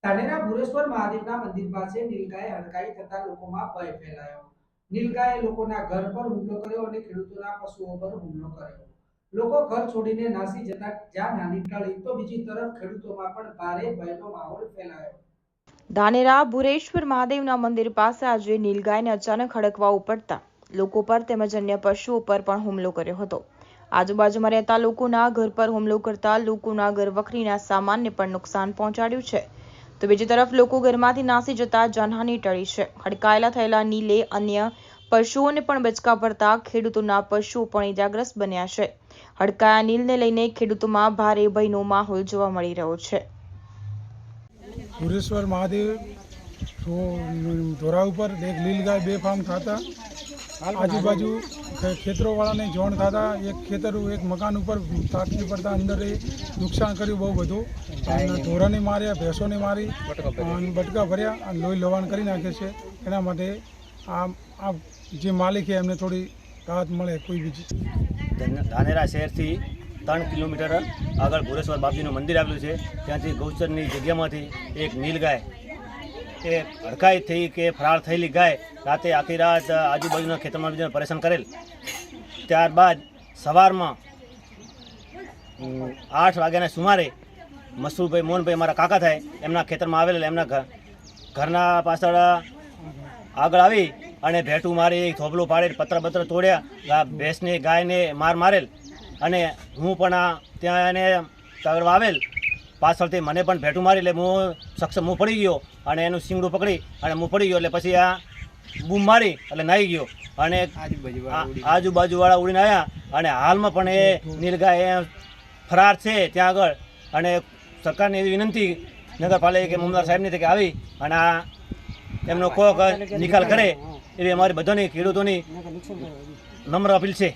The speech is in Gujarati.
ધાનેરા ભુરેશ્વર મહાદેવના મંદિર પાસે નીલગાય હડકાઈ થતા લોકોમાં ભય ફેલાયો। નીલગાયે લોકોના ઘર પર હુમલો કર્યો અને ખેડૂતોના પશુઓ પર હુમલો કર્યો। લોકો ઘર છોડીને નાસી જતા જ્યાં નાની ટળી તો બીજી તરફ ખેડૂતોમાં પણ ભારે ભયનો માહોલ ફેલાયો। ધાનેરા ભુરેશ્વર મહાદેવના મંદિર પાસે આજે નીલગાયને અચાનક હડકવા ઉપડતા લોકો પર તેમજ અન્ય પશુઓ પર પણ હુમલો કર્યો હતો। આજુબાજુમાં રહેતા લોકોના ઘર પર હુમલો કરતા લોકોના ઘર વખરીના સામાનને પણ નુકસાન પહોંચાડ્યું છે, તો બીજી તરફ લોકો ઘરમાંથી નાસી જતા જાનહાનિ ટળી છે। હડકાયેલા થયેલા નીલે અન્ય પશુઓને પણ બચકા ભરતા ખેડૂતોના પશુઓ પણ ઇજાગ્રસ્ત બન્યા છે। હડકાયા નીલને લઈને ખેડૂતોમાં ભારે ભયનો માહોલ જોવા મળી રહ્યો છે। ભુરેશ્વર મહાદેવ ધોરા ઉપર એક નીલગાય બેફામ થતા આજુબાજુ ખેતરોવાળાને જોણ થતા એક ખેતર એક મકાન ઉપર તાકી પડતા અંદર નુકસાન કર્યું બહુ બધું। અને ઢોરાને માર્યા, ભેંસોને મારી અને બટકા ભર્યા અને લોહી લવાણ કરી નાખે છે। એના માટે આ જે માલિક છે એમને થોડી રાહત મળે કોઈ બીજી। ધાનેરા શહેરથી 3 કિલોમીટર આગળ ભુરેશ્વર બાપજીનું મંદિર આવેલું છે। ત્યાંથી ગૌચરની જગ્યામાંથી એક નીલગાય એ હડકાઈ થઈ કે ફરાર થયેલી ગાય રાતે આખી રાત આજુબાજુના ખેતરમાં બીજાને પરેશાન કરેલ। ત્યારબાદ સવારમાં 8 વાગ્યાના સુમારે મસરૂભાઈ મોહનભાઈ મારા કાકા થાય એમના ખેતરમાં આવેલ, એમના ઘરના પાછળ આગળ આવી અને ભેટું મારી, થોભલો પાડી, પત્ર બત્ર તોડ્યા, ભેંસને ગાયને મારેલ। અને હું પણ ત્યાં એને તગડવા આવેલ, પાછળથી મને પણ ભેટું મારી એટલે હું પડી ગયો અને એનું શીંગડું પકડી અને હું પડી ગયો એટલે પછી આ બૂમ મારી એટલે નાહી ગયો અને આજુબાજુવાળા ઉડીને આવ્યા અને હાલમાં પણ એ નીલગાય ફરાર છે ત્યાં આગળ। અને સરકારની એવી વિનંતી નગરપાલિકા કે મામલતદાર સાહેબની કે આવી અને આ એમનો કોક નિકાલ કરે એવી અમારી બધાની ખેડૂતોની નમ્ર અપીલ છે।